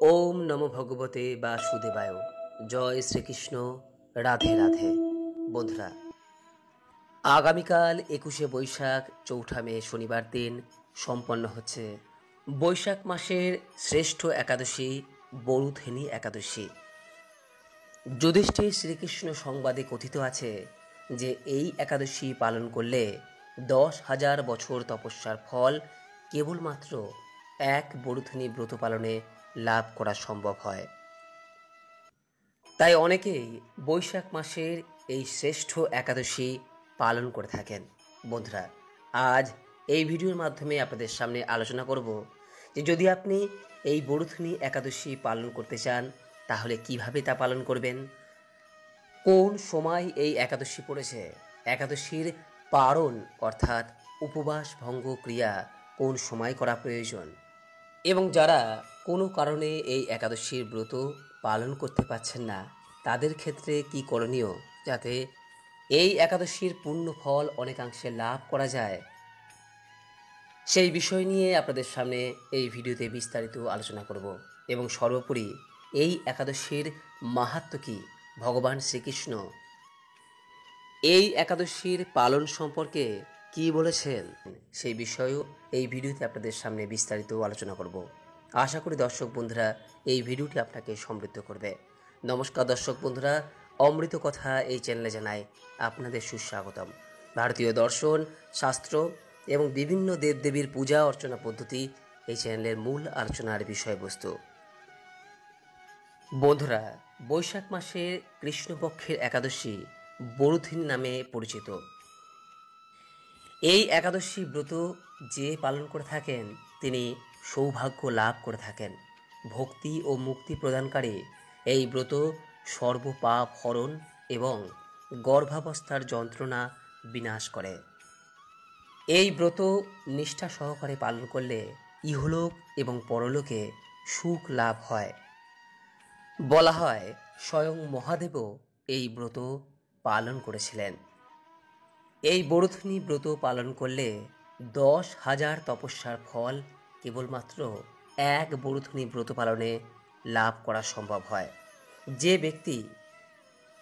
ওম নমো ভগবতে বাসুদেবায়। জয় শ্রীকৃষ্ণ। রাধে রাধে। বন্ধুরা, আগামীকাল 21শে বৈশাখ চৌঠা মে শনিবার দিন সম্পন্ন হচ্ছে বৈশাখ মাসের শ্রেষ্ঠ একাদশী বরুথেনী একাদশী। যুধিষ্ঠির শ্রীকৃষ্ণ সংবাদে কথিত আছে যে এই একাদশী পালন করলে 10,000 বছর তপস্যার ফল কেবলমাত্র এক বরুথেনী ব্রত পালনে লাভ করা সম্ভব হয়। তাই অনেকেই বৈশাখ মাসের এই শ্রেষ্ঠ একাদশী পালন করে থাকেন। বন্ধুরা, আজ এই ভিডিওর মাধ্যমে আপনাদের সামনে আলোচনা করব যে যদি আপনি এই বরুথেনী একাদশী পালন করতে চান তাহলে কিভাবে তা পালন করবেন, কোন সময় এই একাদশী পড়েছে, একাদশীর পারণ অর্থাৎ উপবাস ভঙ্গ ক্রিয়া কোন সময় করা প্রয়োজন, এবং যারা কোনো কারণে এই একাদশীর ব্রত পালন করতে পারছেন না তাদের ক্ষেত্রে কি করণীয় যাতে এই একাদশীর পূর্ণ ফল অনেকাংশে লাভ করা যায়, সেই বিষয় নিয়ে আপনাদের সামনে এই ভিডিওতে বিস্তারিত আলোচনা করব। এবং সর্বোপরি এই একাদশীর মাহাত্ম্য কী, ভগবান শ্রীকৃষ্ণ এই একাদশীর পালন সম্পর্কে কি বলেছেন, সেই বিষয়েও এই ভিডিওতে আপনাদের সামনে বিস্তারিত আলোচনা করব। আশা করি দর্শক বন্ধুরা এই ভিডিওটি আপনাকে সমৃদ্ধ করবে। নমস্কার দর্শক বন্ধুরা, অমৃত কথা এই চ্যানেলে জানাই আপনাদের সুস্বাগতম। ভারতীয় দর্শন, শাস্ত্র এবং বিভিন্ন দেবদেবীর পূজা অর্চনা পদ্ধতি এই চ্যানেলের মূল আলোচনার বিষয়বস্তু। বন্ধুরা, বৈশাখ মাসের কৃষ্ণপক্ষের একাদশী বরুথেনী নামে পরিচিত। এই একাদশী ব্রত যে পালন করে থাকেন তিনি সৌভাগ্য লাভ করে থাকেন। ভক্তি ও মুক্তি প্রদানকারী এই ব্রত সর্বপাপ হরণ এবং গর্ভাবস্থার যন্ত্রণা বিনাশ করে। এই ব্রত নিষ্ঠা সহকারে পালন করলে ইহলোক এবং পরলোকে সুখ লাভ হয়। বলা হয় স্বয়ং মহাদেবও এই ব্রত পালন করেছিলেন। এই বরুথেনী ব্রত পালন করলে 10,000 তপস্যার ফল কেবলমাত্র এক বরুথেনী ব্রত পালনে লাভ করা সম্ভব হয়। যে ব্যক্তি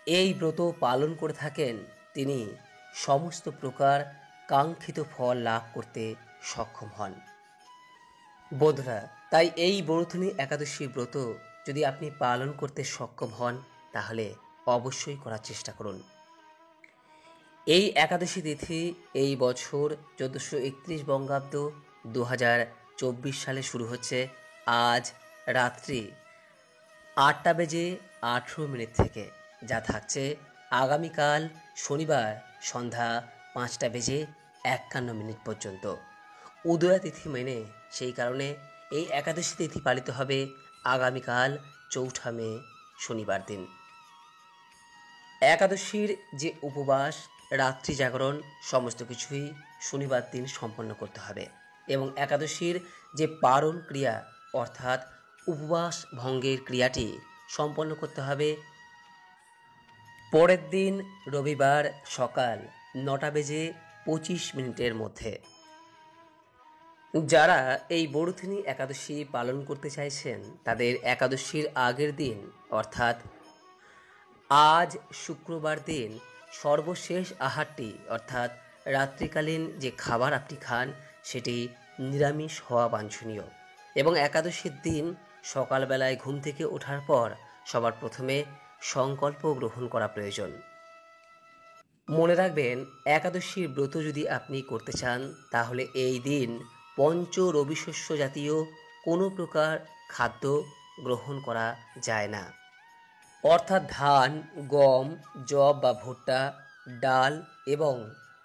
এই ব্রত পালন করে থাকেন তিনি সমস্ত প্রকার কাঙ্ক্ষিত ফল লাভ করতে সক্ষম হন। বন্ধুরা, তাই এই বরুথেনী একাদশী ব্রত যদি আপনি পালন করতে সক্ষম হন তাহলে অবশ্যই করার চেষ্টা করুন। এই একাদশী তিথি এই বছর 1431 বঙ্গাব্দ 2024 সালে শুরু হচ্ছে আজ রাত্রি 8:18 থেকে, যা থাকছে আগামীকাল শনিবার সন্ধ্যা 5:51 পর্যন্ত। উদয়া তিথি মেনে সেই কারণে এই একাদশী তিথি পালিত হবে আগামীকাল চৌঠা মে শনিবার দিন। একাদশীর যে উপবাস, রাত্রি জাগরণ সমস্ত কিছুই শনিবার দিন সম্পন্ন করতে হবে এবং একাদশীর যে পারণ ক্রিয়া অর্থাৎ উপবাস ভঙ্গের ক্রিয়াটি সম্পন্ন করতে হবে পরের দিন রবিবার সকাল 9:25 মধ্যে। যারা এই বরুথেনী একাদশী পালন করতে চাইছেন তাদের একাদশীর আগের দিন অর্থাৎ আজ শুক্রবার দিন সর্বশেষ আহারটি অর্থাৎ রাত্রিকালীন যে খাবার আপনি খান সেটি নিরামিষ হওয়া বাঞ্ছনীয়। এবং একাদশীর দিন সকালবেলায় ঘুম থেকে ওঠার পর সবার প্রথমে সংকল্প গ্রহণ করা প্রয়োজন। মনে রাখবেন, একাদশীর ব্রত যদি আপনি করতে চান তাহলে এই দিন পঞ্চ রবিশস্য জাতীয় কোনো প্রকার খাদ্য গ্রহণ করা যায় না, অর্থাৎ ধান, গম, যব বা ভুট্টা, ডাল এবং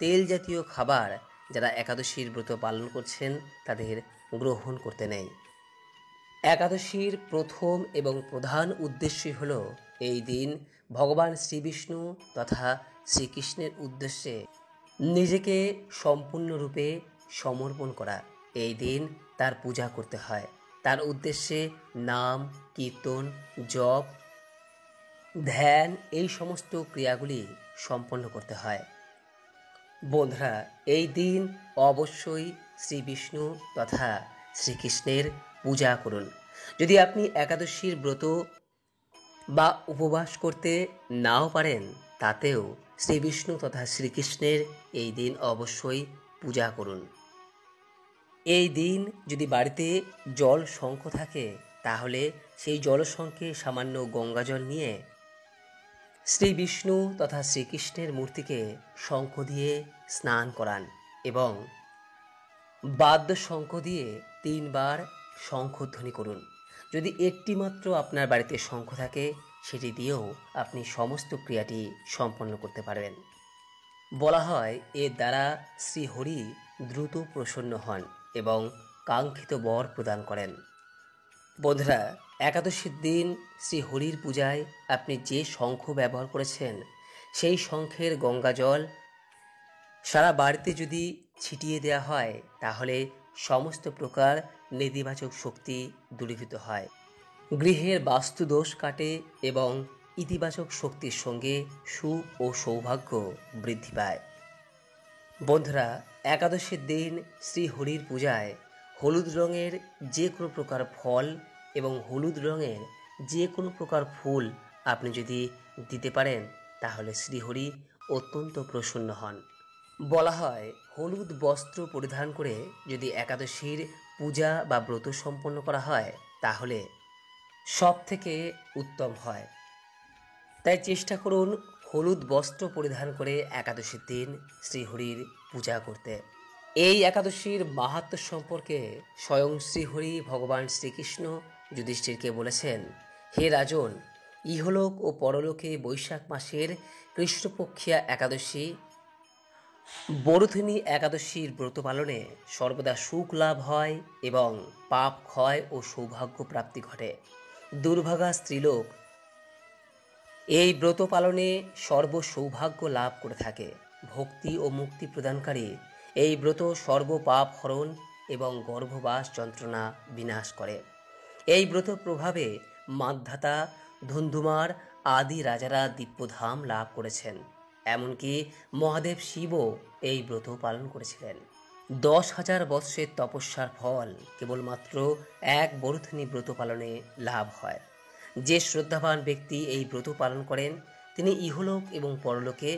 তেল জাতীয় খাবার যারা একাদশীর ব্রত পালন করছেন তাদের গ্রহণ করতে নেই। একাদশীর প্রথম এবং প্রধান উদ্দেশ্যই হল এই দিন ভগবান শ্রীবিষ্ণু তথা শ্রীকৃষ্ণের উদ্দেশ্যে নিজেকে সম্পূর্ণরূপে সমর্পণ করা। এই দিন তার পূজা করতে হয়, তার উদ্দেশ্যে নাম, কীর্তন, জপ, ধ্যান এই সমস্ত ক্রিয়াগুলি সম্পন্ন করতে হয়। বন্ধুরা, এই দিন অবশ্যই শ্রী বিষ্ণু তথা শ্রীকৃষ্ণের পূজা করুন। যদি আপনি একাদশীর ব্রত বা উপবাস করতে নাও পারেন, তাতেও শ্রী বিষ্ণু তথা শ্রীকৃষ্ণের এই দিন অবশ্যই পূজা করুন। এই দিন যদি বাড়িতে জল শঙ্খ থাকে, তাহলে সেই জলশঙ্খে সামান্য গঙ্গাজল নিয়ে শ্রী বিষ্ণু তথা শ্রীকৃষ্ণের মূর্তিকে শঙ্খ দিয়ে স্নান করান এবং বাদ্যশঙ্খ দিয়ে 3 বার শঙ্খধ্বনি করুন। যদি একটি মাত্র আপনার বাড়িতে শঙ্খ থাকে, সেটি দিয়েও আপনি সমস্ত ক্রিয়াটি সম্পন্ন করতে পারবেন। বলা হয় এর দ্বারা শ্রীহরি দ্রুত প্রসন্ন হন এবং কাঙ্ক্ষিত বর প্রদান করেন। বন্ধুরা, একাদশীর দিন শ্রীহরির পূজায় আপনি যে শঙ্খ ব্যবহার করেছেন, সেই শঙ্খের গঙ্গাজল সারা বাড়িতে যদি ছিটিয়ে দেওয়া হয়, তাহলে সমস্ত প্রকার নেতিবাচক শক্তি দূরীভূত হয়, গৃহের বাস্তুদোষ কাটে এবং ইতিবাচক শক্তির সঙ্গে সুখ ও সৌভাগ্য বৃদ্ধি পায়। বন্ধুরা, একাদশীর দিন শ্রীহরির পূজায় হলুদ রঙের যে কোনো প্রকার ফল এবং হলুদ রঙের যে কোনো প্রকার ফুল আপনি যদি দিতে পারেন, তাহলে শ্রীহরি অত্যন্ত প্রসন্ন হন। বলা হয় হলুদ বস্ত্র পরিধান করে যদি একাদশীর পূজা বা ব্রত সম্পন্ন করা হয়, তাহলে সব থেকে উত্তম হয়। তাই চেষ্টা করুন হলুদ বস্ত্র পরিধান করে একাদশীর দিন শ্রীহরির পূজা করতে। এই একাদশীর মাহাত্ম্য সম্পর্কে স্বয়ং শ্রীহরি ভগবান শ্রীকৃষ্ণ যুধিষ্ঠিরকে বলেছেন, হে রাজন, ইহলোক ও পরলোকে বৈশাখ মাসের কৃষ্ণপক্ষিয়া একাদশী বরুথিনী একাদশীর ব্রত পালনে সর্বদা সুখ লাভ হয় এবং পাপ ক্ষয় ও সৌভাগ্য প্রাপ্তি ঘটে। দুর্ভাগা স্ত্রীলোক এই ব্রত পালনে সর্বসৌভাগ্য লাভ করে থাকে। ভক্তি ও মুক্তি প্রদানকারী এই ব্রত সর্বপাপ হরণ এবং গর্ভবাস যন্ত্রণা বিনাশ করে। এই ব্রত প্রভাবে মান্ধাতা, ধুন্ধুমার আদি রাজারা দিব্যধাম লাভ করেছেন। এমনকি মহাদেব শিবও এই ব্রত পালন করেছিলেন। 10,000 বৎসরের তপস্যার ফল কেবলমাত্র এক বরুথিনী ব্রত পালনে লাভ হয়। যে শ্রদ্ধাবান ব্যক্তি এই ব্রত পালন করেন, তিনি ইহলোক এবং পরলোকে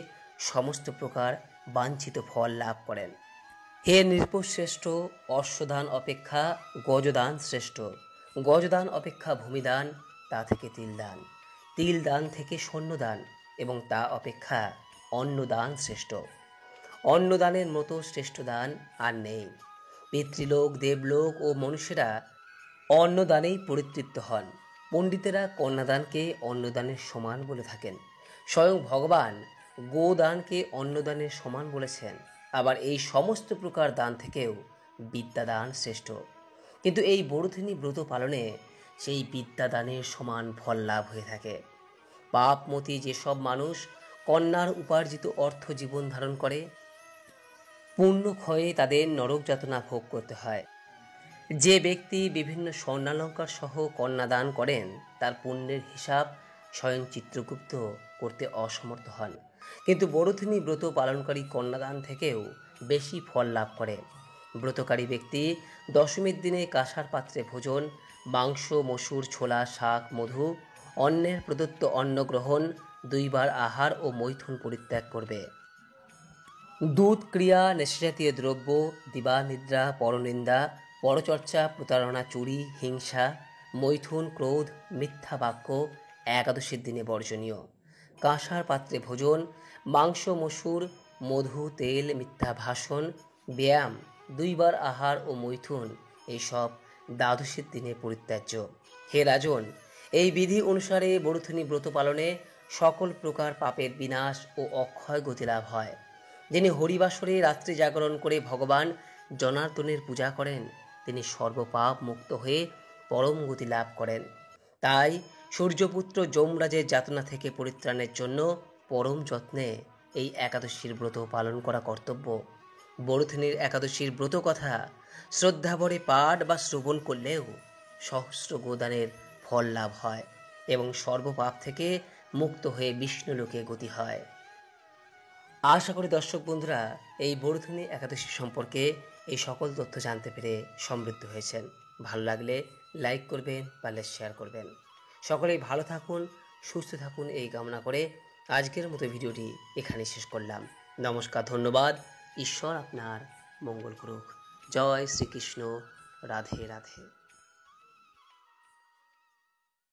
সমস্ত প্রকার বাঞ্ছিত ফল লাভ করেন। হে নৃপশ্রেষ্ঠ, অশ্বদান অপেক্ষা গজদান শ্রেষ্ঠ। গজদান অপেক্ষা ভূমিদান, তা থেকে তিলদান, তিলদান থেকে সৈন্যদান এবং তা অপেক্ষা অন্নদান শ্রেষ্ঠ। অন্নদানের মতো শ্রেষ্ঠ দান আর নেই। পিতৃলোক, দেবলোক ও মনুষ্যরা অন্নদানেই পরিতৃপ্ত হন। পণ্ডিতেরা কন্যাদানকে অন্নদানের সমান বলে থাকেন। স্বয়ং ভগবান গোদানকে অন্নদানের সমান বলেছেন। আবার এই সমস্ত প্রকার দান থেকেও বিদ্যাদান শ্রেষ্ঠ। কিন্তু এই বরুথিনী ব্রত পালনে সেই বিদ্যাদানের সমান ফল লাভ হয়ে থাকে। পাপমতী যেসব মানুষ কন্যার উপার্জিত অর্থ জীবন ধারণ করে, পুণ্য ক্ষয়ে তাদের নরক যাতনা ভোগ করতে হয়। যে ব্যক্তি বিভিন্ন স্বর্ণালঙ্কার সহ কন্যাদান করেন, তার পুণ্যের হিসাব স্বয়ং চিত্রগুপ্ত করতে অসমর্থ হন। কিন্তু বরুথিনী ব্রত পালনকারী কন্যাদান থেকেও বেশি ফল লাভ করে। ব্রতকারী ব্যক্তি দশমীর দিনে কাঁসার পাত্রে ভোজন, মাংস, মসুর, ছোলা, শাক, মধু, অন্যের প্রদত্ত অন্ন গ্রহণ, 2 বার আহার ও মৈথুন পরিত্যাগ করবে। দুধ, ক্রিয়া, নেশাজাতীয় দ্রব্য, দিবানিদ্রা, পরনিন্দা, পরচর্চা, প্রতারণা, চুরি, হিংসা, মৈথুন, ক্রোধ, মিথ্যা বাক্য একাদশীর দিনে বর্জনীয়। কাঁসার পাত্রে ভোজন, মাংস, মসুর, মধু, তেল, মিথ্যা ভাষণ, ব্যায়াম, 2 বার আহার ও মৈথুন এইসব দ্বাদশীর দিনে পরিত্যাজ্য। হে রাজন, এই বিধি অনুসারে বরুথিনী ব্রত পালনে সকল প্রকার পাপের বিনাশ ও অক্ষয় গতি লাভ হয়। যিনি হরিবাসরে রাত্রি জাগরণ করে ভগবান জনার্দনের পূজা করেন, তিনি সর্বপাপ মুক্ত হয়ে পরম গতি লাভ করেন। তাই সূর্যপুত্র যমরাজের যাতনা থেকে পরিত্রাণের জন্য পরম যত্নে এই একাদশীর ব্রত পালন করা কর্তব্য। বরুথিনীর একাদশীর ব্রত কথা শ্রদ্ধাভরে পাঠ বা শ্রবণ করলেও সহস্র গোদানের ফল লাভ হয় এবং সর্বপাপ থেকে মুক্ত হয়ে বিষ্ণুলোকে গতি হয়। আশা করি দর্শক বন্ধুরা এই বরুথিনী একাদশী সম্পর্কে এই সকল তথ্য জানতে পেরে সমৃদ্ধ হয়েছেন। ভালো লাগলে লাইক করবেন, পারলে শেয়ার করবেন। সকলেই ভালো থাকুন, সুস্থ থাকুন এই কামনা করে আজকের মতো ভিডিওটি এখানে শেষ করলাম। নমস্কার, ধন্যবাদ। ঈশ্বর আপনার মঙ্গল করুক। জয় শ্রীকৃষ্ণ। রাধে রাধে।